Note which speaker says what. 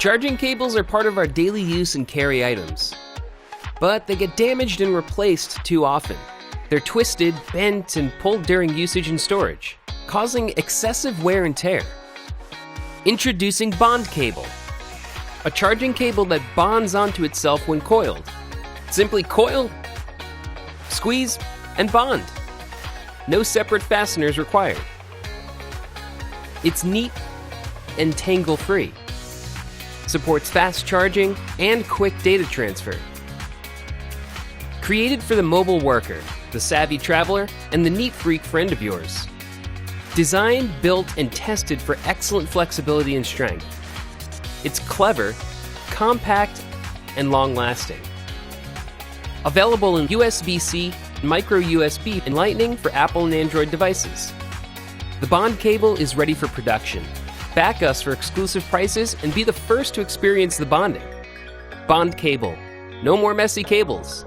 Speaker 1: Charging cables are part of our daily use and carry items, but they get damaged and replaced too often. They're twisted, bent, and pulled during usage and storage, causing excessive wear and tear. Introducing BondCable, a charging cable that bonds onto itself when coiled. Simply coil, squeeze, and bond. No separate fasteners required. It's neat and tangle-free. Supports fast charging and quick data transfer. Created for the mobile worker, the savvy traveler, and the neat freak friend of yours. Designed, built, and tested for excellent flexibility and strength. It's clever, compact, and long-lasting. Available in USB-C, micro USB, and Lightning for Apple and Android devices. The BondCable is ready for production. Back us for exclusive prices and be the first to experience the bonding. BondCable. No more messy cables.